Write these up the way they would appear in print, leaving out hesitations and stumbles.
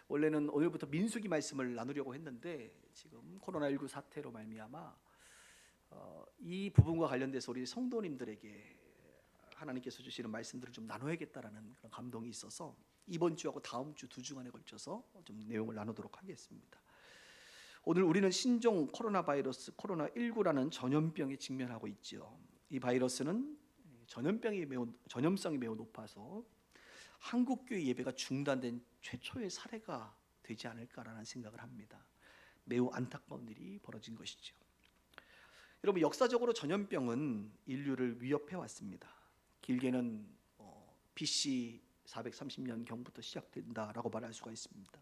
원래는 오늘부터 민수기 말씀을 나누려고 했는데 지금 코로나19 사태로 말미암아 이 부분과 관련돼서 우리 성도님들에게 하나님께서 주시는 말씀들을 좀 나눠야겠다라는 그런 감동이 있어서 이번 주하고 다음 주 두 주간에 걸쳐서 좀 내용을 나누도록 하겠습니다. 오늘 우리는 신종 코로나 바이러스 코로나19라는 전염병에 직면하고 있죠. 이 바이러스는 전염성이 매우 높아서 한국교회 예배가 중단된 최초의 사례가 되지 않을까라는 생각을 합니다. 매우 안타까운 일이 벌어진 것이죠. 여러분, 역사적으로 전염병은 인류를 위협해 왔습니다. 길게는 BC 430년 경부터 시작된다라고 말할 수가 있습니다.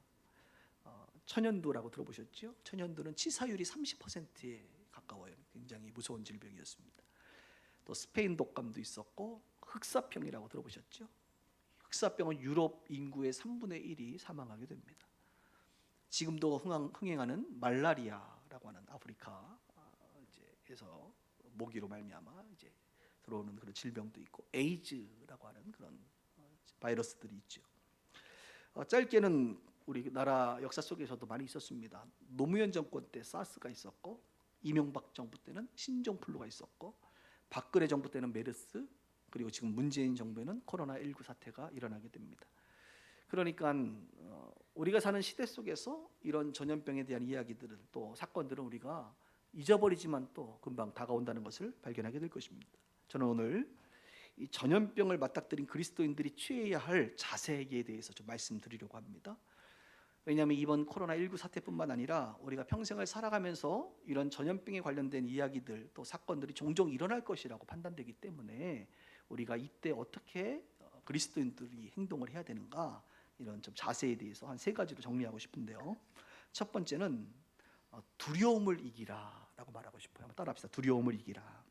천연두라고 들어보셨죠? 천연두는 치사율이 30%에 가까워요. 굉장히 무서운 질병이었습니다. 또 스페인 독감도 있었고, 흑사병이라고 들어보셨죠? 흑사병은 유럽 인구의 3분의 1이 사망하게 됩니다. 지금도 흥행하는 말라리아라고 하는 아프리카에서 모기로 말미암아 이제 들어오는 그런 질병도 있고, 에이즈라고 하는 그런 바이러스들이 있죠. 짧게는 우리 나라 역사 속에서도 많이 있었습니다. 노무현 정권 때 사스가 있었고, 이명박 정부 때는 신종플루가 있었고, 박근혜 정부 때는 메르스, 그리고 지금 문재인 정부에는 코로나19 사태가 일어나게 됩니다. 그러니까 우리가 사는 시대 속에서 이런 전염병에 대한 이야기들을 또 사건들은 우리가 잊어버리지만 또 금방 다가온다는 것을 발견하게 될 것입니다. 저는 오늘 이 전염병을 맞닥뜨린 그리스도인들이 취해야 할 자세에 대해서 좀 말씀드리려고 합니다. 왜냐하면 이번 코로나19 사태뿐만 아니라 우리가 평생을 살아가면서 이런 전염병에 관련된 이야기들 또 사건들이 종종 일어날 것이라고 판단되기 때문에 우리가 이때 어떻게 그리스도인들이 행동을 해야 되는가, 이런 좀 자세에 대해서 한 세 가지로 정리하고 싶은데요. 첫 번째는 두려움을 이기라라고 말하고 싶어요. 한번 따라합시다. 두려움을 이기라.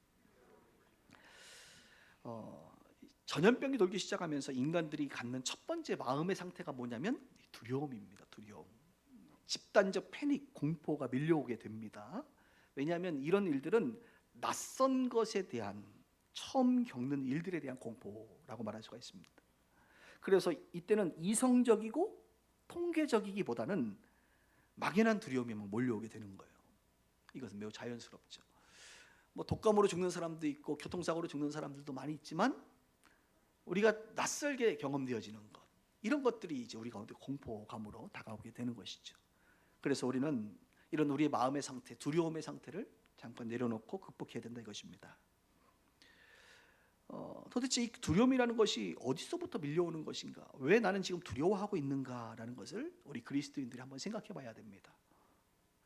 전염병이 돌기 시작하면서 인간들이 갖는 첫 번째 마음의 상태가 뭐냐면 두려움입니다. 두려움. 집단적 패닉, 공포가 밀려오게 됩니다. 왜냐하면 이런 일들은 낯선 것에 대한, 처음 겪는 일들에 대한 공포라고 말할 수가 있습니다. 그래서 이때는 이성적이고 통계적이기보다는 막연한 두려움이 몰려오게 되는 거예요. 이것은 매우 자연스럽죠. 독감으로 죽는 사람도 있고 교통사고로 죽는 사람들도 많이 있지만 우리가 낯설게 경험되어지는 것, 이런 것들이 이제 우리 가운데 공포감으로 다가오게 되는 것이죠. 그래서 우리는 이런 우리의 마음의 상태, 두려움의 상태를 잠깐 내려놓고 극복해야 된다 이것입니다. 도대체 이 두려움이라는 것이 어디서부터 밀려오는 것인가? 왜 나는 지금 두려워하고 있는가라는 것을 우리 그리스도인들이 한번 생각해 봐야 됩니다.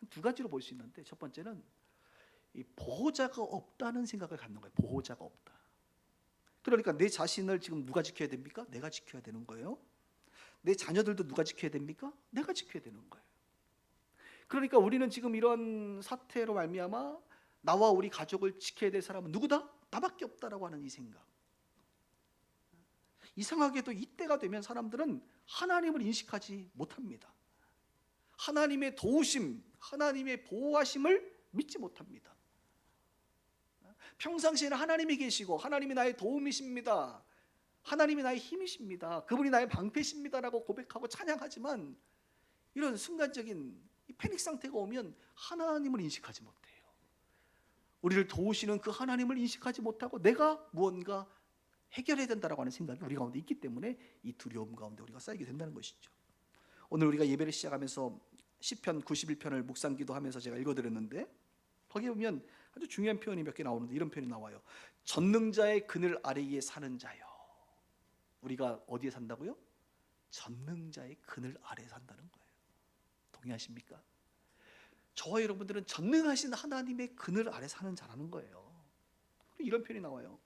두 가지로 볼 수 있는데, 첫 번째는 이 보호자가 없다는 생각을 갖는 거예요. 보호자가 없다. 그러니까 내 자신을 지금 누가 지켜야 됩니까? 내가 지켜야 되는 거예요. 내 자녀들도 누가 지켜야 됩니까? 내가 지켜야 되는 거예요. 그러니까 우리는 지금 이런 사태로 말미암아 나와 우리 가족을 지켜야 될 사람은 누구다? 나밖에 없다라고 하는 이 생각. 이상하게도 이때가 되면 사람들은 하나님을 인식하지 못합니다. 하나님의 도우심, 하나님의 보호하심을 믿지 못합니다. 평상시에는 하나님이 계시고 하나님이 나의 도움이십니다, 하나님이 나의 힘이십니다, 그분이 나의 방패십니다라고 고백하고 찬양하지만 이런 순간적인 패닉 상태가 오면 하나님을 인식하지 못해요. 우리를 도우시는 그 하나님을 인식하지 못하고 내가 무언가 해결해야 된다라고 하는 생각이 우리 가운데 있기 때문에 이 두려움 가운데 우리가 쌓이게 된다는 것이죠. 오늘 우리가 예배를 시작하면서 시편 91편을 묵상기도하면서 제가 읽어드렸는데, 거기 보면 아주 중요한 표현이 몇 개 나오는데 이런 표현이 나와요. 전능자의 그늘 아래에 사는 자요. 우리가 어디에 산다고요? 전능자의 그늘 아래에 산다는 거예요. 동의하십니까? 저와 여러분들은 전능하신 하나님의 그늘 아래 사는 자라는 거예요. 이런 표현이 나와요.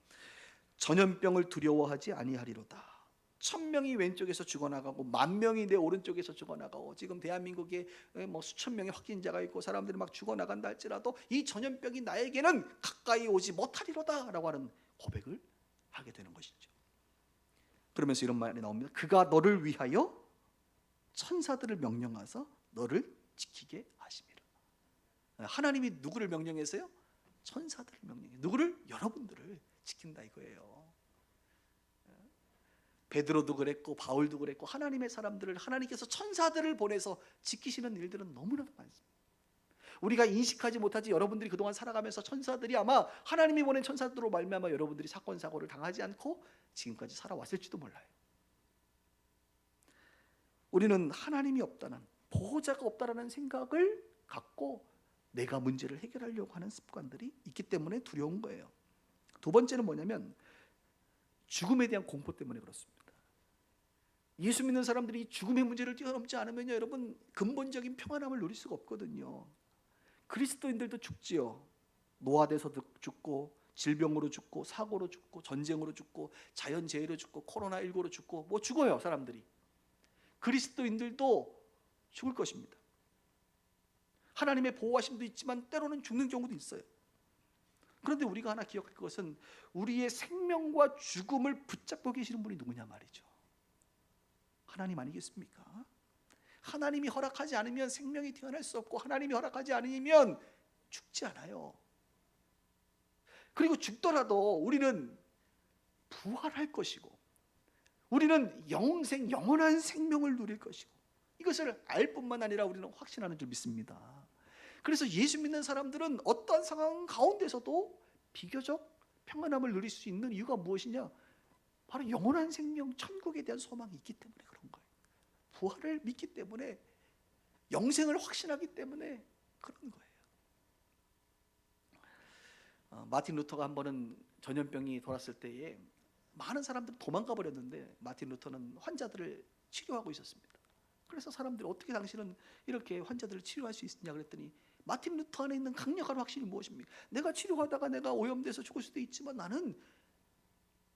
전염병을 두려워하지 아니하리로다. 1000명이 왼쪽에서 죽어나가고 10,000명이 내 오른쪽에서 죽어나가고, 지금 대한민국에 수천 명의 확진자가 있고 사람들이 막 죽어나간다 할지라도 이 전염병이 나에게는 가까이 오지 못하리로다 라고 하는 고백을 하게 되는 것이죠. 그러면서 이런 말이 나옵니다. 그가 너를 위하여 천사들을 명령하사 너를 지키게 하심이라. 하나님이 누구를 명령해서요? 천사들을 명령해. 누구를? 여러분들을 지킨다 이거예요. 베드로도 그랬고 바울도 그랬고 하나님의 사람들을 하나님께서 천사들을 보내서 지키시는 일들은 너무나 많습니다. 우리가 인식하지 못하지 여러분들이 그동안 살아가면서 천사들이 아마 하나님이 보낸 천사들로 말미암아 여러분들이 사건 사고를 당하지 않고 지금까지 살아왔을지도 몰라요. 우리는 하나님이 없다는, 보호자가 없다라는 생각을 갖고 내가 문제를 해결하려고 하는 습관들이 있기 때문에 두려운 거예요. 두 번째는 뭐냐면 죽음에 대한 공포 때문에 그렇습니다. 예수 믿는 사람들이 죽음의 문제를 뛰어넘지 않으면요, 여러분 근본적인 평안함을 누릴 수가 없거든요. 그리스도인들도 죽지요. 노화돼서 죽고, 질병으로 죽고, 사고로 죽고, 전쟁으로 죽고, 자연재해로 죽고, 코로나19로 죽고, 뭐 죽어요 사람들이. 그리스도인들도 죽을 것입니다. 하나님의 보호하심도 있지만 때로는 죽는 경우도 있어요. 그런데 우리가 하나 기억할 것은 우리의 생명과 죽음을 붙잡고 계시는 분이 누구냐 말이죠. 하나님 아니겠습니까? 하나님이 허락하지 않으면 생명이 태어날 수 없고 하나님이 허락하지 않으면 죽지 않아요. 그리고 죽더라도 우리는 부활할 것이고 우리는 영생, 영원한 생명을 누릴 것이고 이것을 알 뿐만 아니라 우리는 확신하는 줄 믿습니다. 그래서 예수 믿는 사람들은 어떠한 상황 가운데서도 비교적 평안함을 누릴 수 있는 이유가 무엇이냐? 바로 영원한 생명, 천국에 대한 소망이 있기 때문에 그런 거예요. 부활을 믿기 때문에, 영생을 확신하기 때문에 그런 거예요. 마틴 루터가 한 번은 전염병이 돌았을 때에 많은 사람들이 도망가 버렸는데 마틴 루터는 환자들을 치료하고 있었습니다. 그래서 사람들이 어떻게 당신은 이렇게 환자들을 치료할 수 있느냐 그랬더니 마틴 루터 안에 있는 강력한 확신이 무엇입니까? 내가 치료하다가 내가 오염돼서 죽을 수도 있지만 나는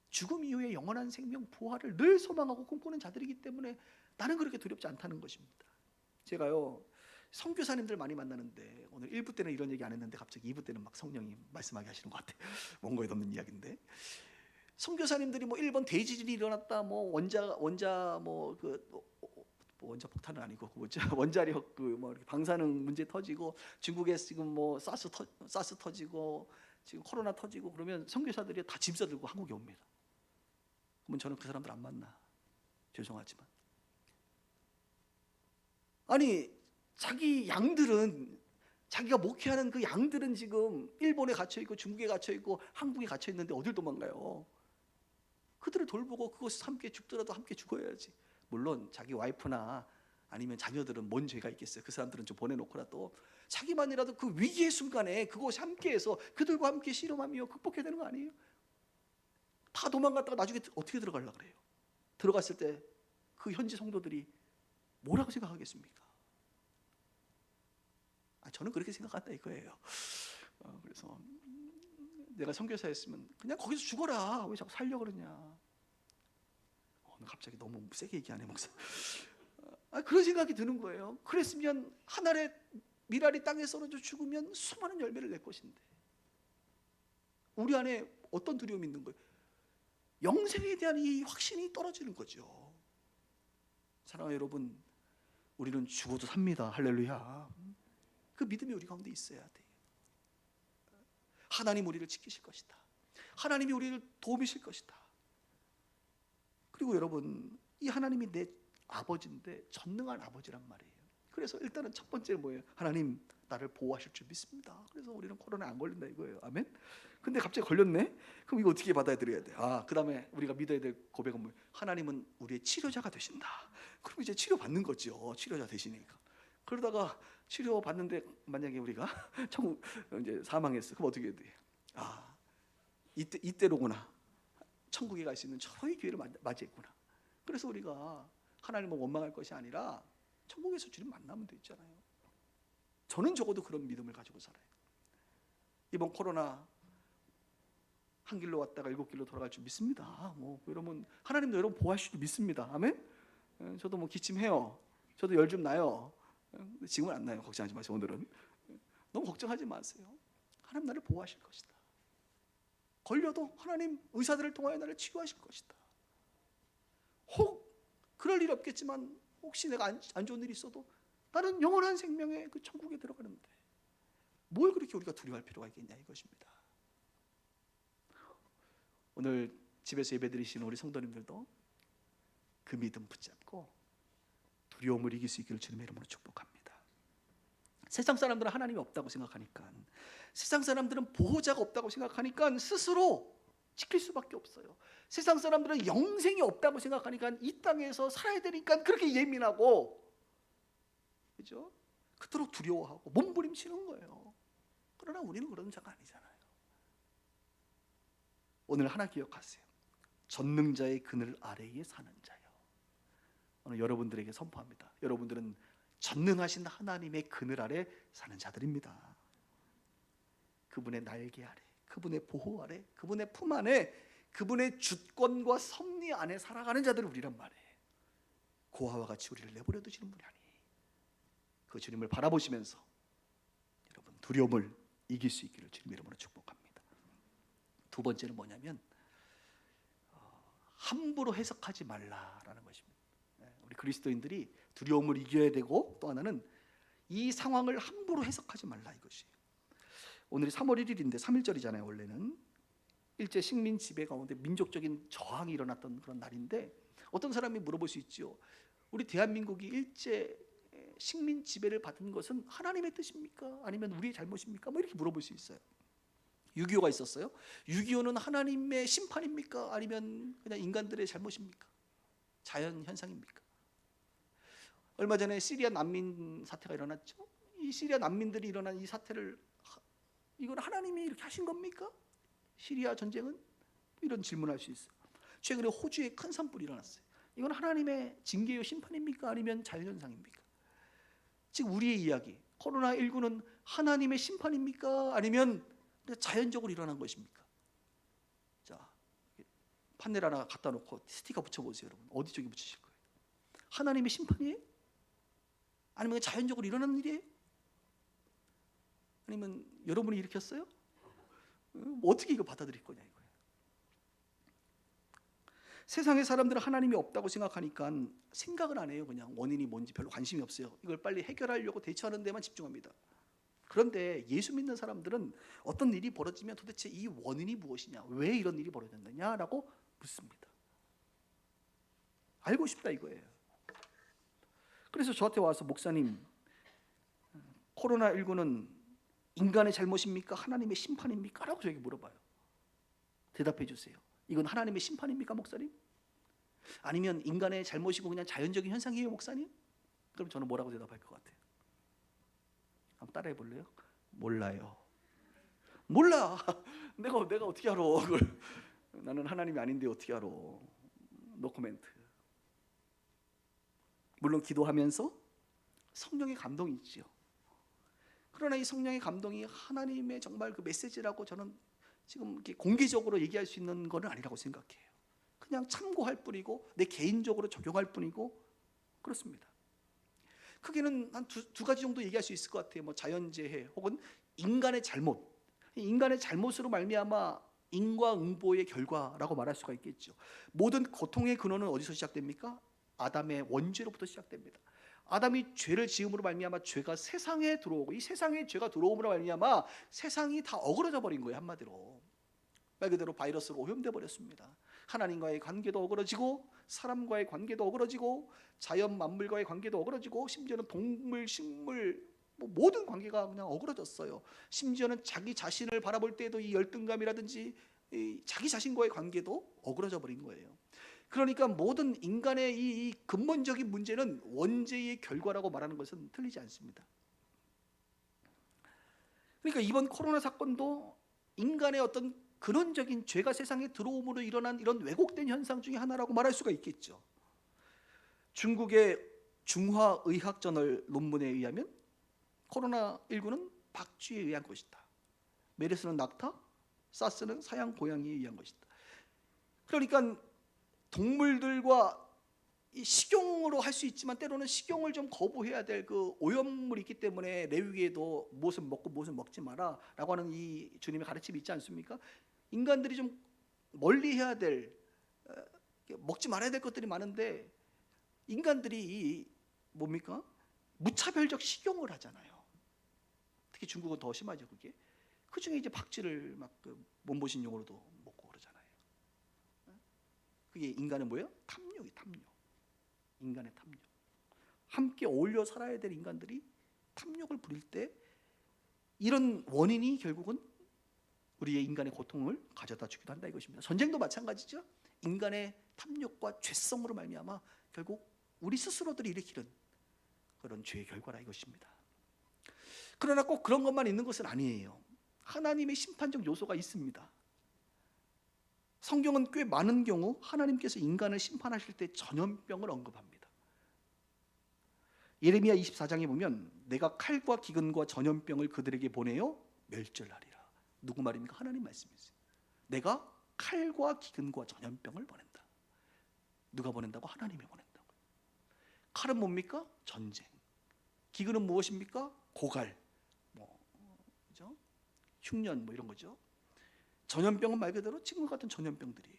죽음 이후에 영원한 생명, 부활을 늘 소망하고 꿈꾸는 자들이기 때문에 나는 그렇게 두렵지 않다는 것입니다. 제가요 선교사님들 많이 만나는데 오늘 1부 때는 이런 얘기 안 했는데 갑자기 2부 때는 막 성령이 말씀하게 하시는 것 같아요. 원고에 없는 이야기인데 선교사님들이 뭐 일본 대지진이 일어났다, 뭐 원자 원자 폭탄은 아니고 원자력 뭐 방사능 문제 터지고 중국에서 지금 뭐 사스 터지고 지금 코로나 터지고 그러면 선교사들이 다 짐 싸들고 한국에 옵니다. 그러면 저는 그 사람들 안 만나. 죄송하지만. 아니 자기 양들은, 자기가 목회하는 그 양들은 지금 일본에 갇혀 있고 중국에 갇혀 있고 한국에 갇혀 있는데 어딜 도망가요? 그들을 돌보고 그것을 함께 죽더라도 함께 죽어야지. 물론 자기 와이프나 아니면 자녀들은 뭔 죄가 있겠어요. 그 사람들은 좀 보내놓고라도 자기만이라도 그 위기의 순간에 그곳에 함께해서 그들과 함께 씨름하며 극복해야 되는 거 아니에요? 다 도망갔다가 나중에 어떻게 들어가려고 그래요? 들어갔을 때 그 현지 성도들이 뭐라고 생각하겠습니까? 저는 그렇게 생각한다 이거예요. 그래서 내가 선교사였으면 그냥 거기서 죽어라. 왜 자꾸 살려고 그러냐. 갑자기 너무 세게 얘기하네 목사. 그런 생각이 드는 거예요. 그랬으면 한 알의 밀알이 땅에 썰어져 죽으면 수많은 열매를 낼 것인데 우리 안에 어떤 두려움이 있는 거예요? 영생에 대한 이 확신이 떨어지는 거죠. 사랑하는 여러분, 우리는 죽어도 삽니다. 할렐루야. 그 믿음이 우리 가운데 있어야 돼요. 하나님 우리를 지키실 것이다. 하나님이 우리를 도우실 것이다. 그리고 여러분, 이 하나님이 내 아버지인데 전능한 아버지란 말이에요. 그래서 일단은 첫 번째 뭐예요? 하나님 나를 보호하실 줄 믿습니다. 그래서 우리는 코로나에 안 걸린다 이거예요. 아멘. 근데 갑자기 걸렸네? 그럼 이거 어떻게 받아들여야 돼? 그 다음에 우리가 믿어야 될 고백은 뭐예요? 하나님은 우리의 치료자가 되신다. 그럼 이제 치료 받는 거죠. 치료자 되시니까. 그러다가 치료 받는데 만약에 우리가 천국 이제 사망했어. 그럼 어떻게 해야 돼? 이때로구나. 천국에 갈 수 있는 절호의 기회를 맞이했구나. 그래서 우리가 하나님을 원망할 것이 아니라 천국에서 주님 만나면 되잖아요. 저는 적어도 그런 믿음을 가지고 살아요. 이번 코로나 한 길로 왔다가 7길로 돌아갈 줄 믿습니다. 여러분 하나님도 여러분 보호하실 줄 믿습니다. 아멘. 저도 기침해요. 저도 열 좀 나요. 지금은 안 나요. 걱정하지 마세요. 오늘은 너무 걱정하지 마세요. 하나님 나를 보호하실 것이다. 걸려도 하나님 의사들을 통하여 나를 치유하실 것이다. 혹 그럴 일 없겠지만 혹시 내가 안 좋은 일이 있어도 나는 영원한 생명의 그 천국에 들어가는데 뭘 그렇게 우리가 두려워할 필요가 있겠냐 이것입니다. 오늘 집에서 예배드리시는 우리 성도님들도 그 믿음 붙잡고 두려움을 이길 수 있기를 주님의 이름으로 축복합니다. 세상 사람들은 하나님이 없다고 생각하니까, 세상 사람들은 보호자가 없다고 생각하니까 스스로 지킬 수밖에 없어요. 세상 사람들은 영생이 없다고 생각하니까 이 땅에서 살아야 되니까 그렇게 예민하고, 그죠? 그토록 두려워하고 몸부림치는 거예요. 그러나 우리는 그런 자가 아니잖아요. 오늘 하나 기억하세요. 전능자의 그늘 아래에 사는 자요. 오늘 여러분들에게 선포합니다. 여러분들은 전능하신 하나님의 그늘 아래 사는 자들입니다. 그분의 날개 아래, 그분의 보호 아래, 그분의 품 안에, 그분의 주권과 섭리 안에 살아가는 자들이 우리란 말이에요. 고아와 같이 우리를 내버려 두시는 분이 아니에요. 그 주님을 바라보시면서 여러분 두려움을 이길 수 있기를 주님 이름으로 축복합니다. 두 번째는 뭐냐면 함부로 해석하지 말라라는 것입니다. 우리 그리스도인들이 두려움을 이겨야 되고, 또 하나는 이 상황을 함부로 해석하지 말라 이것이에요. 오늘이 3월 1일인데 3.1절이잖아요. 원래는 일제 식민 지배 가운데 민족적인 저항이 일어났던 그런 날인데, 어떤 사람이 물어볼 수 있죠. 우리 대한민국이 일제 식민 지배를 받은 것은 하나님의 뜻입니까? 아니면 우리의 잘못입니까? 뭐 이렇게 물어볼 수 있어요. 6.25가 있었어요. 6.25는 하나님의 심판입니까? 아니면 그냥 인간들의 잘못입니까? 자연 현상입니까? 얼마 전에 시리아 난민 사태가 일어났죠. 이 시리아 난민들이 일어난 이 사태를, 이건 하나님이 이렇게 하신 겁니까? 시리아 전쟁은? 이런 질문할 수 있어요. 최근에 호주에 큰 산불이 일어났어요. 이건 하나님의 징계요 심판입니까? 아니면 자연현상입니까? 즉 우리의 이야기, 코로나19는 하나님의 심판입니까? 아니면 자연적으로 일어난 것입니까? 자, 판넬 하나 갖다 놓고 스티커 붙여보세요. 여러분 어디 쪽에 붙이실 거예요? 하나님의 심판이에요? 아니면 자연적으로 일어나는 일이에요? 아니면 여러분이 일으켰어요? 어떻게 이거 받아들일 거냐 이거예요. 세상의 사람들은 하나님이 없다고 생각하니까 생각을 안 해요. 그냥 원인이 뭔지 별로 관심이 없어요. 이걸 빨리 해결하려고 대처하는 데만 집중합니다. 그런데 예수 믿는 사람들은 어떤 일이 벌어지면 도대체 이 원인이 무엇이냐, 왜 이런 일이 벌어졌느냐라고 묻습니다. 알고 싶다 이거예요. 그래서 저한테 와서 목사님, 코로나19는 인간의 잘못입니까? 하나님의 심판입니까? 라고 저에게 물어봐요. 대답해 주세요. 이건 하나님의 심판입니까, 목사님? 아니면 인간의 잘못이고 그냥 자연적인 현상이에요, 목사님? 그럼 저는 뭐라고 대답할 것 같아요? 한번 따라해 볼래요? 몰라요. 몰라. 내가 어떻게 알아? 그걸. 나는 하나님이 아닌데 어떻게 알아? 노 코멘트. 물론 기도하면서 성령의 감동이 있지요. 그러나 이 성령의 감동이 하나님의 정말 그 메시지라고 저는 지금 이렇게 공개적으로 얘기할 수 있는 건 아니라고 생각해요. 그냥 참고할 뿐이고 내 개인적으로 적용할 뿐이고 그렇습니다. 크게는 한 두 가지 정도 얘기할 수 있을 것 같아요. 뭐 자연재해 혹은 인간의 잘못, 인간의 잘못으로 말미암아 인과응보의 결과라고 말할 수가 있겠죠. 모든 고통의 근원은 어디서 시작됩니까? 아담의 원죄로부터 시작됩니다. 아담이 죄를 지음으로 말미암아 죄가 세상에 들어오고, 이 세상에 죄가 들어옴으로 말미암아 세상이 다 어그러져 버린 거예요. 한마디로 말 그대로 바이러스로 오염돼 버렸습니다. 하나님과의 관계도 어그러지고, 사람과의 관계도 어그러지고, 자연 만물과의 관계도 어그러지고, 심지어는 동물, 식물, 모든 관계가 그냥 어그러졌어요. 심지어는 자기 자신을 바라볼 때도 이 열등감이라든지 이 자기 자신과의 관계도 어그러져 버린 거예요. 그러니까 모든 인간의 이 근본적인 문제는 원죄의 결과라고 말하는 것은 틀리지 않습니다. 그러니까 이번 코로나 사건도 인간의 어떤 근원적인 죄가 세상에 들어옴으로 일어난 이런 왜곡된 현상 중에 하나라고 말할 수가 있겠죠. 중국의 중화의학저널 논문에 의하면 코로나19는 박쥐에 의한 것이다. 메르스는 낙타, 사스는 사양 고양이에 의한 것이다. 그러니까 동물들과 식용으로 할 수 있지만 때로는 식용을 좀 거부해야 될 그 오염물이 있기 때문에 레위기에도 무엇을 먹고 무엇을 먹지 마라 라고 하는 이 주님의 가르침이 있지 않습니까? 인간들이 좀 멀리해야 될, 먹지 말아야 될 것들이 많은데 인간들이 뭡니까? 무차별적 식용을 하잖아요. 특히 중국은 더 심하죠. 그게 그 중에 이제 박쥐를 막 몸보신용으로도 먹고 그러잖아요. 그게 인간의 뭐예요? 탐욕이 탐욕. 인간의 탐욕. 함께 어울려 살아야 될 인간들이 탐욕을 부릴 때 이런 원인이 결국은 우리의 인간의 고통을 가져다 주기도 한다 이것입니다. 전쟁도 마찬가지죠. 인간의 탐욕과 죄성으로 말미암아 결국 우리 스스로들이 일으키는 그런 죄의 결과라 이것입니다. 그러나 꼭 그런 것만 있는 것은 아니에요. 하나님의 심판적 요소가 있습니다. 성경은 꽤 많은 경우 하나님께서 인간을 심판하실 때 전염병을 언급합니다. 예레미야 24장에 보면 내가 칼과 기근과 전염병을 그들에게 보내어 멸절하리라. 누구 말입니까? 하나님 말씀이세요. 내가 칼과 기근과 전염병을 보낸다. 누가 보낸다고? 하나님이 보낸다고. 칼은 뭡니까? 전쟁. 기근은 무엇입니까? 고갈, 그죠? 흉년 이런 거죠. 전염병은 말 그대로 지금 같은 전염병들이에요.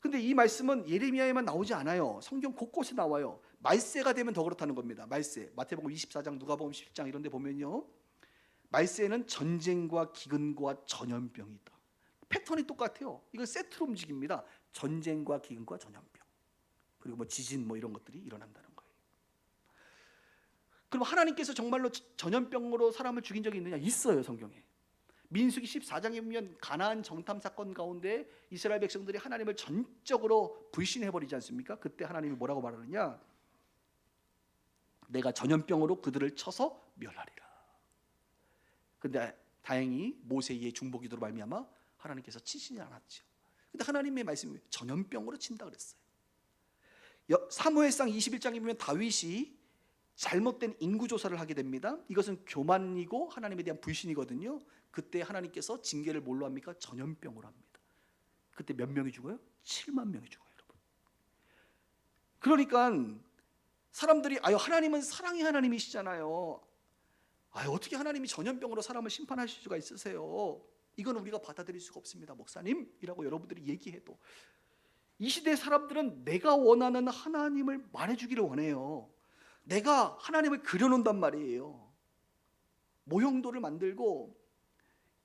근데 이 말씀은 예레미야에만 나오지 않아요. 성경 곳곳에 나와요. 말세가 되면 더 그렇다는 겁니다. 말세. 마태복음 24장, 누가복음 10장 이런 데 보면요. 말세에는 전쟁과 기근과 전염병이 있다. 패턴이 똑같아요. 이건 세트로 움직입니다. 전쟁과 기근과 전염병. 그리고 지진 이런 것들이 일어난다는 거예요. 그럼 하나님께서 정말로 전염병으로 사람을 죽인 적이 있느냐? 있어요, 성경에. 민수기 14장에 보면 가나안 정탐 사건 가운데 이스라엘 백성들이 하나님을 전적으로 불신해버리지 않습니까? 그때 하나님이 뭐라고 말하느냐? 내가 전염병으로 그들을 쳐서 멸하리라. 근데 다행히 모세의 중보기도로 말미암아 하나님께서 치시지 않았죠. 근데 하나님의 말씀이 전염병으로 친다 그랬어요. 사무엘상 21장에 보면 다윗이 잘못된 인구조사를 하게 됩니다. 이것은 교만이고 하나님에 대한 불신이거든요. 그때 하나님께서 징계를 뭘로 합니까? 전염병으로 합니다. 그때 몇 명이 죽어요? 7만 명이 죽어요, 여러분. 그러니까 사람들이 하나님은 사랑의 하나님이시잖아요. 어떻게 하나님이 전염병으로 사람을 심판하실 수가 있으세요? 이건 우리가 받아들일 수가 없습니다, 목사님이라고 여러분들이 얘기해도 이 시대 사람들은 내가 원하는 하나님을 말해주기를 원해요. 내가 하나님을 그려놓는단 말이에요. 모형도를 만들고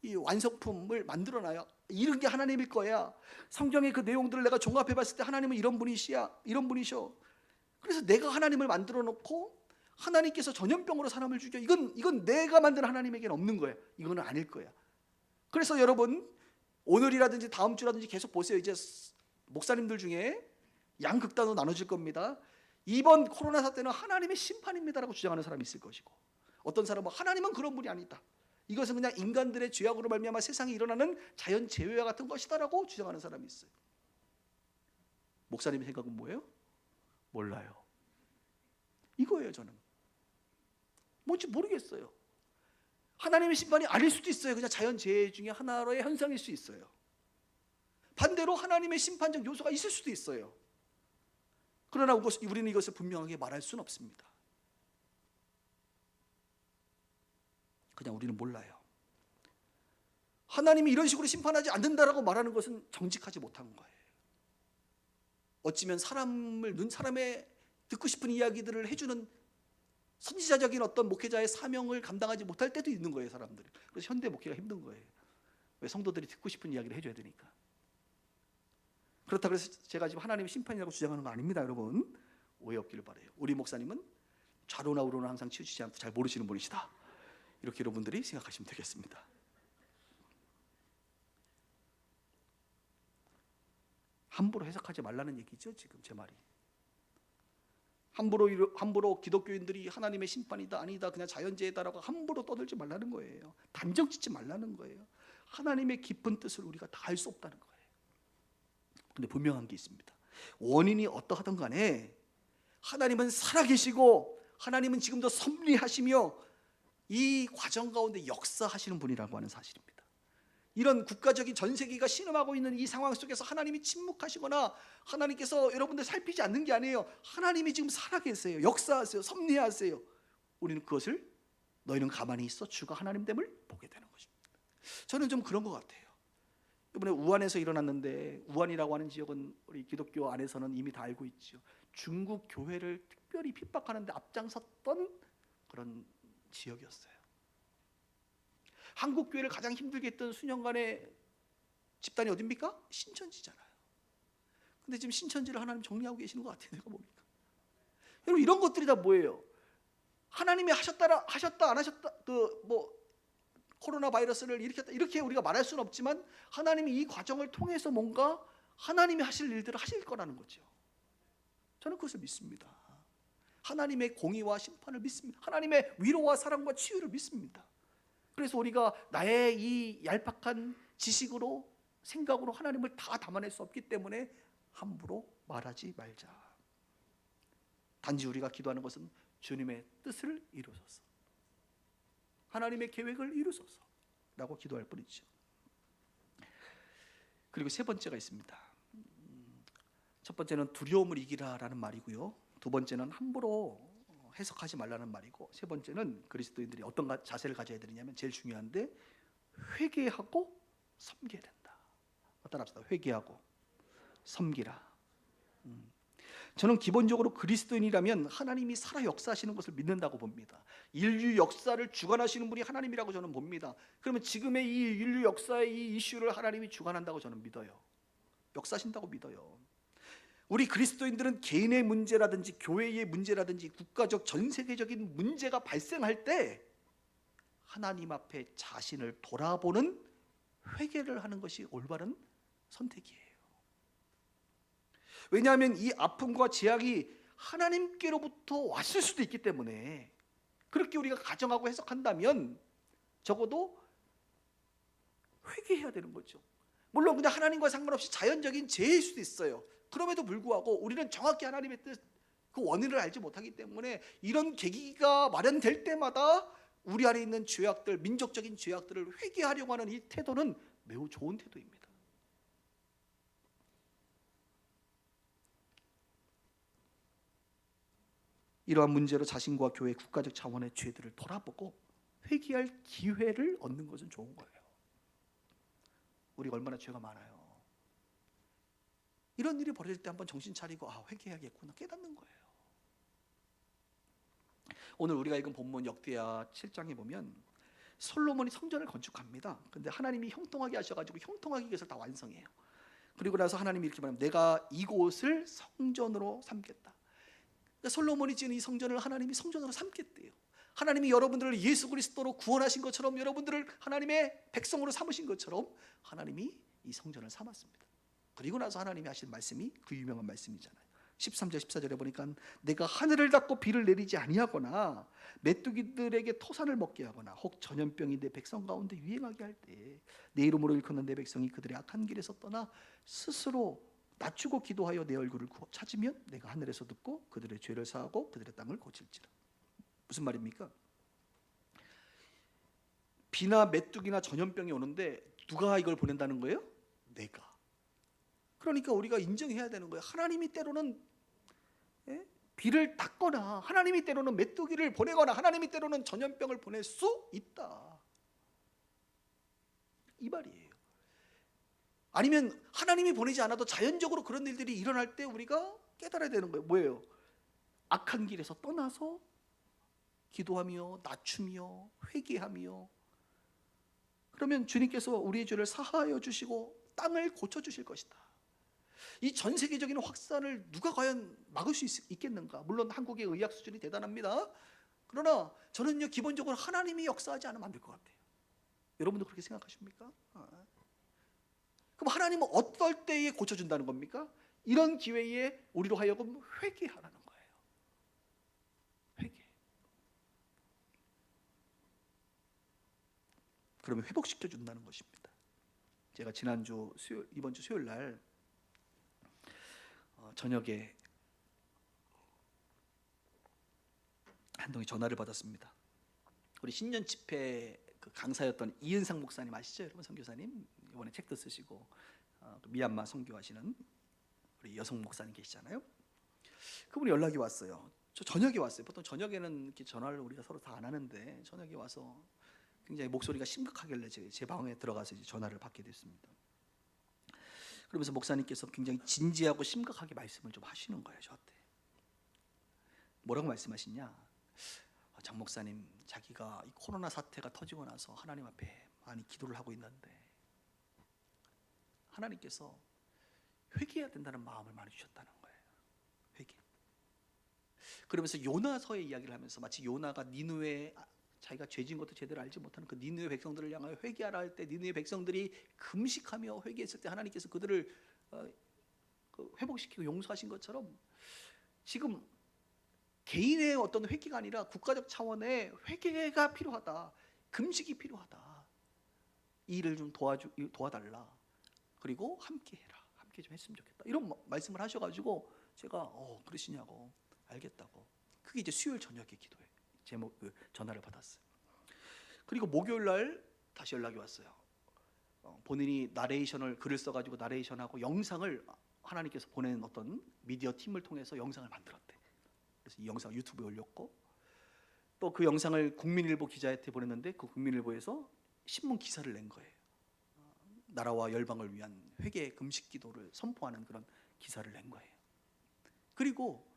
이 완성품을 만들어놔요. 이런 게 하나님일 거야. 성경의 그 내용들을 내가 종합해봤을 때 하나님은 이런 분이시야, 이런 분이셔. 그래서 내가 하나님을 만들어 놓고 하나님께서 전염병으로 사람을 죽여. 이건 내가 만든 하나님에게는 없는 거야. 이거는 아닐 거야. 그래서 여러분 오늘이라든지 다음 주라든지 계속 보세요. 이제 목사님들 중에 양극단으로 나눠질 겁니다. 이번 코로나 사태는 하나님의 심판입니다라고 주장하는 사람이 있을 것이고, 어떤 사람은 하나님은 그런 분이 아니다. 이것은 그냥 인간들의 죄악으로 말미암아 세상에 일어나는 자연 재해와 같은 것이다라고 주장하는 사람이 있어요. 목사님의 생각은 뭐예요? 몰라요. 이거예요. 저는 뭔지 모르겠어요. 하나님의 심판이 아닐 수도 있어요. 그냥 자연 재해 중에 하나의 현상일 수 있어요. 반대로 하나님의 심판적 요소가 있을 수도 있어요. 그러나 우리는 이것을 분명하게 말할 수는 없습니다. 그냥 우리는 몰라요. 하나님이 이런 식으로 심판하지 않는다라고 말하는 것은 정직하지 못한 거예요. 어찌면 사람의 듣고 싶은 이야기들을 해주는 선지자적인 어떤 목회자의 사명을 감당하지 못할 때도 있는 거예요, 사람들이. 그래서 현대 목회가 힘든 거예요. 왜? 성도들이 듣고 싶은 이야기를 해줘야 되니까. 그렇다고 해서 제가 지금 하나님의 심판이라고 주장하는 거 아닙니다, 여러분. 오해 없기를 바라요. 우리 목사님은 좌로나 우로는 항상 치우치지 않고 잘 모르시는 분이시다, 이렇게 여러분들이 생각하시면 되겠습니다. 함부로 해석하지 말라는 얘기죠, 지금 제 말이. 함부로 기독교인들이 하나님의 심판이다 아니다 그냥 자연재해다라고 함부로 떠들지 말라는 거예요. 단정 짓지 말라는 거예요. 하나님의 깊은 뜻을 우리가 다 알 수 없다는 거예요. 근데 분명한 게 있습니다. 원인이 어떠하든 간에 하나님은 살아계시고 하나님은 지금도 섭리하시며 이 과정 가운데 역사하시는 분이라고 하는 사실입니다. 이런 국가적인 전 세계가 신음하고 있는 이 상황 속에서 하나님이 침묵하시거나 하나님께서 여러분들 살피지 않는 게 아니에요. 하나님이 지금 살아계세요. 역사하세요. 섭리하세요. 우리는 그것을 너희는 가만히 있어 주가 하나님됨을 보게 되는 것입니다. 저는 좀 그런 것 같아요. 이번에 우한에서 일어났는데, 우한이라고 하는 지역은 우리 기독교 안에서는 이미 다 알고 있죠. 중국 교회를 특별히 핍박하는데 앞장섰던 그런 지역이었어요. 한국 교회를 가장 힘들게 했던 수년간의 집단이 어딥니까? 신천지잖아요. 근데 지금 신천지를 하나님 정리하고 계시는 것 같아요. 내가 보니까. 여러분 이런 것들이 다 뭐예요? 하나님이 하셨다 안 하셨다 코로나 바이러스를 일으켰다 이렇게 우리가 말할 수는 없지만 하나님이 이 과정을 통해서 뭔가 하나님이 하실 일들을 하실 거라는 거죠. 저는 그것을 믿습니다. 하나님의 공의와 심판을 믿습니다. 하나님의 위로와 사랑과 치유를 믿습니다. 그래서 우리가 나의 이 얄팍한 지식으로 생각으로 하나님을 다 담아낼 수 없기 때문에 함부로 말하지 말자. 단지 우리가 기도하는 것은 주님의 뜻을 이루소서, 하나님의 계획을 이루소서 라고 기도할 뿐이죠. 그리고 세 번째가 있습니다. 첫 번째는 두려움을 이기라라는 말이고요. 두 번째는 함부로 해석하지 말라는 말이고, 세 번째는 그리스도인들이 어떤 자세를 가져야 되느냐면 제일 중요한데 회개하고 섬겨야 된다. 따라합시다. 회개하고 섬기라. 저는 기본적으로 그리스도인이라면 하나님이 살아 역사하시는 것을 믿는다고 봅니다. 인류 역사를 주관하시는 분이 하나님이라고 저는 봅니다. 그러면 지금의 이 인류 역사의 이 이슈를 하나님이 주관한다고 저는 믿어요. 역사하신다고 믿어요. 우리 그리스도인들은 개인의 문제라든지 교회의 문제라든지 국가적 전 세계적인 문제가 발생할 때 하나님 앞에 자신을 돌아보는 회개를 하는 것이 올바른 선택이에요. 왜냐하면 이 아픔과 재앙이 하나님께로부터 왔을 수도 있기 때문에 그렇게 우리가 가정하고 해석한다면 적어도 회개해야 되는 거죠. 물론 그냥 하나님과 상관없이 자연적인 재해일 수도 있어요. 그럼에도 불구하고 우리는 정확히 하나님의 뜻, 그 원인을 알지 못하기 때문에 이런 계기가 마련될 때마다 우리 안에 있는 죄악들, 민족적인 죄악들을 회개하려고 하는 이 태도는 매우 좋은 태도입니다. 이러한 문제로 자신과 교회, 국가적 차원의 죄들을 돌아보고 회개할 기회를 얻는 것은 좋은 거예요. 우리가 얼마나 죄가 많아요. 이런 일이 벌어질 때 한번 정신 차리고 회개해야겠구나 깨닫는 거예요. 오늘 우리가 읽은 본문 역대하 7장에 보면 솔로몬이 성전을 건축합니다. 근데 하나님이 형통하게 하셔가지고 형통하기 위해서 다 완성해요. 그리고 나서 하나님이 이렇게 말합니다. 내가 이곳을 성전으로 삼겠다. 그러니까 솔로몬이 지은 이 성전을 하나님이 성전으로 삼겠대요. 하나님이 여러분들을 예수 그리스도로 구원하신 것처럼, 여러분들을 하나님의 백성으로 삼으신 것처럼 하나님이 이 성전을 삼았습니다. 그리고 나서 하나님이 하신 말씀이 그 유명한 말씀이잖아요. 13절 14절에 보니까 내가 하늘을 닫고 비를 내리지 아니하거나 메뚜기들에게 토산을 먹게 하거나 혹 전염병이 내 백성 가운데 유행하게 할 때 내 이름으로 일컫는 내 백성이 그들의 악한 길에서 떠나 스스로 낮추고 기도하여 내 얼굴을 찾으면 내가 하늘에서 듣고 그들의 죄를 사하고 그들의 땅을 고칠지라. 무슨 말입니까? 비나 메뚜기나 전염병이 오는데 누가 이걸 보낸다는 거예요? 내가. 그러니까 우리가 인정해야 되는 거예요. 하나님이 때로는 비를 닦거나 하나님이 때로는 메뚜기를 보내거나 하나님이 때로는 전염병을 보낼 수 있다, 이 말이에요. 아니면 하나님이 보내지 않아도 자연적으로 그런 일들이 일어날 때 우리가 깨달아야 되는 거예요. 뭐예요? 악한 길에서 떠나서 기도하며 낮추며 회개하며, 그러면 주님께서 우리의 죄를 사하여 주시고 땅을 고쳐주실 것이다. 이 전 세계적인 확산을 누가 과연 막을 수 있겠는가? 물론 한국의 의학 수준이 대단합니다. 그러나 저는요, 기본적으로 하나님이 역사하지 않으면 안 될 것 같아요. 여러분도 그렇게 생각하십니까? 그럼 하나님은 어떨 때에 고쳐준다는 겁니까? 이런 기회에 우리로 하여금 회개하라는 거예요. 회개. 그러면 회복시켜 준다는 것입니다. 제가 이번 주 수요일 날 저녁에 한동희 전화를 받았습니다. 우리 신년 집회 그 강사였던 이은상 목사님 아시죠? 여러분, 선교사님 이번에 책도 쓰시고 미얀마 선교하시는 우리 여성 목사님 계시잖아요. 그분이 연락이 왔어요. 저 저녁에 왔어요. 보통 저녁에는 이렇게 전화를 우리가 서로 다 안 하는데 저녁에 와서 굉장히 목소리가 심각하길래 제 방에 들어가서 이제 전화를 받게 됐습니다. 그러면서 목사님께서 굉장히 진지하고 심각하게 말씀을 좀 하시는 거예요. 저한테 뭐라고 말씀하시냐? 장 목사님, 자기가 이 코로나 사태가 터지고 나서 하나님 앞에 많이 기도를 하고 있는데 하나님께서 회개해야 된다는 마음을 많이 주셨다는 거예요. 회개. 그러면서 요나서의 이야기를 하면서 마치 요나가 니느웨, 자기가 죄진 것도 제대로 알지 못하는 그 니느웨 백성들을 향하여 회개하라 할 때 니느웨 백성들이 금식하며 회개했을 때 하나님께서 그들을 회복시키고 용서하신 것처럼 지금 개인의 어떤 회개가 아니라 국가적 차원의 회개가 필요하다. 금식이 필요하다. 이 일을 좀 도와달라. 그리고 함께 해라. 함께 좀 했으면 좋겠다. 이런 말씀을 하셔가지고 제가 그러시냐고 알겠다고. 그게 이제 수요일 저녁에 기도회 제목 전화를 받았어요. 그리고 목요일 날 다시 연락이 왔어요. 본인이 나레이션을 글을 써가지고 나레이션하고 영상을 하나님께서 보낸 어떤 미디어 팀을 통해서 영상을 만들었대. 그래서 이 영상 유튜브에 올렸고 또 그 영상을 국민일보 기자한테 보냈는데 그 국민일보에서 신문 기사를 낸 거예요. 나라와 열방을 위한 회개 금식 기도를 선포하는 그런 기사를 낸 거예요. 그리고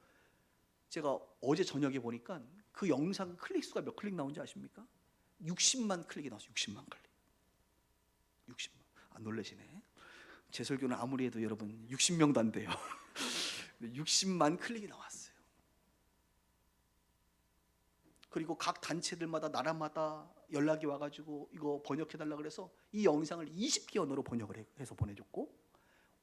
제가 어제 저녁에 보니까 그 영상 클릭 수가 몇 클릭 나온지 아십니까? 60만 클릭이 나왔어요. 60만 클릭. 60만. 안 놀라시네. 제 설교는 아무리 해도 여러분 60명도 안 돼요. 60만 클릭이 나왔어요. 그리고 각 단체들마다 나라마다 연락이 와가지고 이거 번역해달라 그래서 이 영상을 20개 언어로 번역을 해서 보내줬고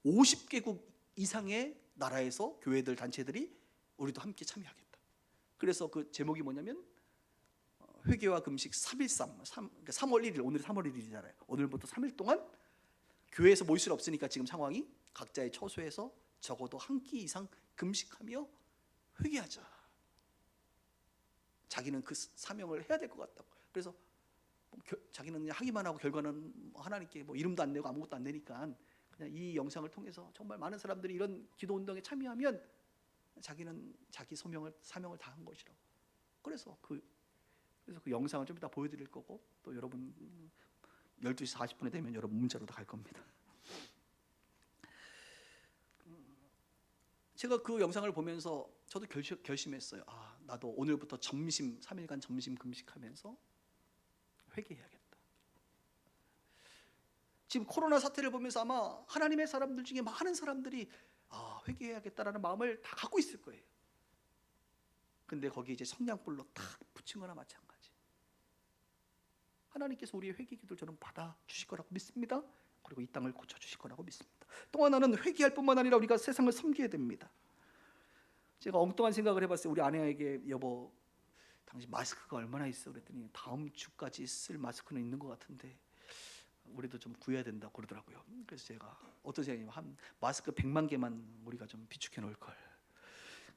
50개국 이상의 나라에서 교회들 단체들이 우리도 함께 참여하겠다. 그래서 그 제목이 뭐냐면 회개와 금식 3.13 3월 1일 오늘이 3월 1일이잖아요. 오늘부터 3일 동안 교회에서 모일 수 없으니까 지금 상황이 각자의 처소에서 적어도 한 끼 이상 금식하며 회개하자. 자기는 그 사명을 해야 될 것 같다고. 그래서 자기는 하기만 하고 결과는 하나님께 뭐 이름도 안 내고 아무것도 안 내니까 그냥 이 영상을 통해서 정말 많은 사람들이 이런 기도 운동에 참여하면 자기는 자기 사명을 다한 것이라고. 그래서 그 영상을 좀 이따 보여드릴 거고 또 여러분 12시 40분에 되면 여러분 문자로 다 갈 겁니다. 제가 그 영상을 보면서 저도 결심했어요. 나도 오늘부터 3일간 점심 금식하면서 회개해야겠다. 지금 코로나 사태를 보면서 아마 하나님의 사람들 중에 많은 사람들이 회개해야겠다라는 마음을 다 갖고 있을 거예요. 근데 거기에 이제 성냥불로 탁 붙인 거나 마찬가지. 하나님께서 우리의 회개 기도를 저는 받아주실 거라고 믿습니다. 그리고 이 땅을 고쳐주실 거라고 믿습니다. 또 하나는 회개할 뿐만 아니라 우리가 세상을 섬겨야 됩니다. 제가 엉뚱한 생각을 해봤어요. 우리 아내에게 여보 당신 마스크가 얼마나 있어? 그랬더니 다음 주까지 쓸 마스크는 있는 것 같은데 우리도 좀 구해야 된다고 그러더라고요. 그래서 제가 어떤 생각이냐면 한 마스크 100만 개만 우리가 좀 비축해 놓을 걸.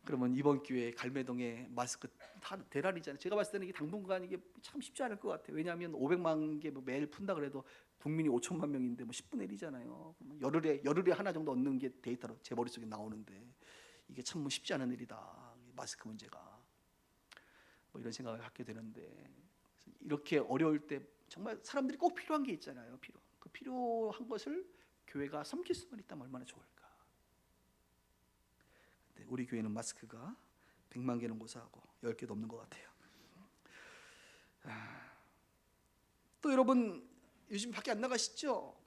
그러면 이번 기회에 갈매동에 마스크 다 대란이잖아요. 제가 봤을 때는 이게 당분간 이게 참 쉽지 않을 것 같아요. 왜냐하면 500만 개 매일 푼다 그래도 국민이 5천만 명인데 뭐 10분의 1이잖아요. 열흘에 하나 정도 얻는 게 데이터로 제 머릿속에 나오는데 이게 참 뭐 쉽지 않은 일이다. 마스크 문제가. 뭐 이런 생각을 갖게 되는데 이렇게 어려울 때 정말 사람들이 꼭 필요한 게 있잖아요. 그 필요한 것을 교회가 섬길 수만 있다면 얼마나 좋을까. 근데 우리 교회는 마스크가 100만 개는 고사하고 10개도 없는 것 같아요. 또 여러분 요즘 밖에 안 나가시죠?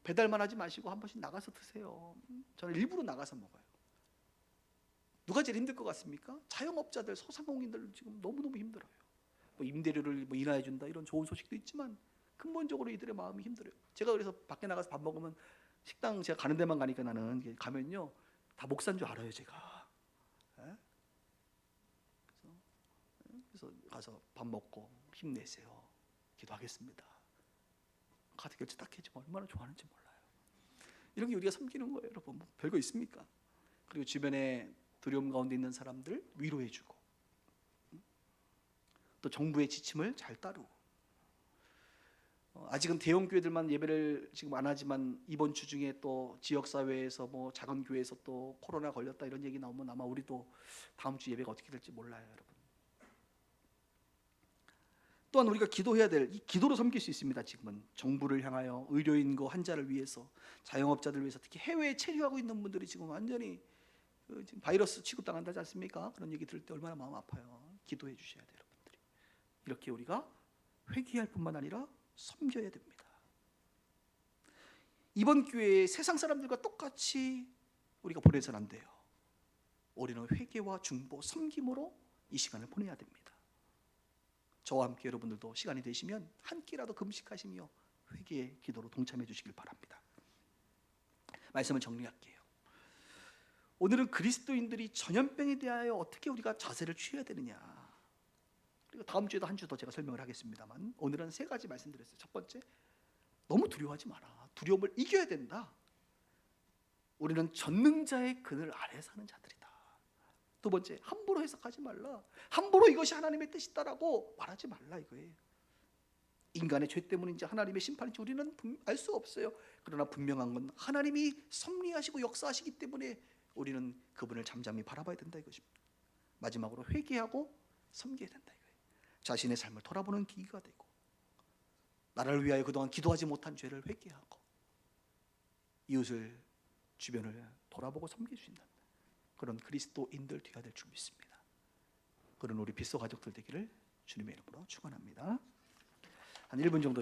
배달만 하지 마시고 한 번씩 나가서 드세요. 저는 일부러 나가서 먹어요. 누가 제일 힘들 것 같습니까? 자영업자들, 소상공인들 지금 너무너무 힘들어요. 뭐 임대료를 뭐 인하해 준다 이런 좋은 소식도 있지만 근본적으로 이들의 마음이 힘들어요. 제가 그래서 밖에 나가서 밥 먹으면 식당 제가 가는 데만 가니까 나는 가면요 다 목사인 줄 알아요 제가. 그래서 가서 밥 먹고 힘내세요. 기도하겠습니다. 카드 결제 딱 해주면 얼마나 좋아하는지 몰라요. 이런 게 우리가 섬기는 거예요, 여러분. 뭐 별거 있습니까? 그리고 주변에 두려움 가운데 있는 사람들 위로해주고, 또 정부의 지침을 잘 따르고. 아직은 대형 교회들만 예배를 지금 안 하지만 이번 주 중에 또 지역 사회에서 뭐 작은 교회에서 또 코로나 걸렸다 이런 얘기 나오면 아마 우리도 다음 주 예배가 어떻게 될지 몰라요, 여러분. 또한 우리가 기도해야 될 이 기도로 섬길 수 있습니다. 지금은 정부를 향하여 의료인과 환자를 위해서 자영업자들을 위해서 특히 해외에 체류하고 있는 분들이 지금 완전히 지금 바이러스 취급당한다지 않습니까? 그런 얘기 들을 때 얼마나 마음 아파요. 기도해 주셔야 돼요, 여러분들이. 이렇게 우리가 회개할 뿐만 아니라 섬겨야 됩니다. 이번 기회에 세상 사람들과 똑같이 우리가 보내서는 안 돼요. 우리는 회개와 중보, 섬김으로 이 시간을 보내야 됩니다. 저와 함께 여러분들도 시간이 되시면 한 끼라도 금식하시며 회개의 기도로 동참해 주시길 바랍니다. 말씀을 정리할게요. 오늘은 그리스도인들이 전염병에 대하여 어떻게 우리가 자세를 취해야 되느냐, 그리고 다음 주에도 한 주 더 제가 설명을 하겠습니다만, 오늘은 세 가지 말씀드렸어요. 첫 번째, 너무 두려워하지 마라. 두려움을 이겨야 된다. 우리는 전능자의 그늘 아래 사는 자들이다. 두 번째, 함부로 해석하지 말라. 함부로 이것이 하나님의 뜻이다라고 말하지 말라 이거예요. 인간의 죄 때문인지 하나님의 심판인지 우리는 알 수 없어요. 그러나 분명한 건 하나님이 섭리하시고 역사하시기 때문에 우리는 그분을 잠잠히 바라봐야 된다 이것입니다. 마지막으로 회개하고 섬겨야 된다 이거예요. 자신의 삶을 돌아보는 계기가 되고, 나라를 위하여 그동안 기도하지 못한 죄를 회개하고 이웃을, 주변을 돌아보고 섬길 수 있는 그런 그리스도인들 되어야 될 줄 믿습니다. 그런 우리 빗소 가족들 되기를 주님의 이름으로 축원합니다. 한 1분 정도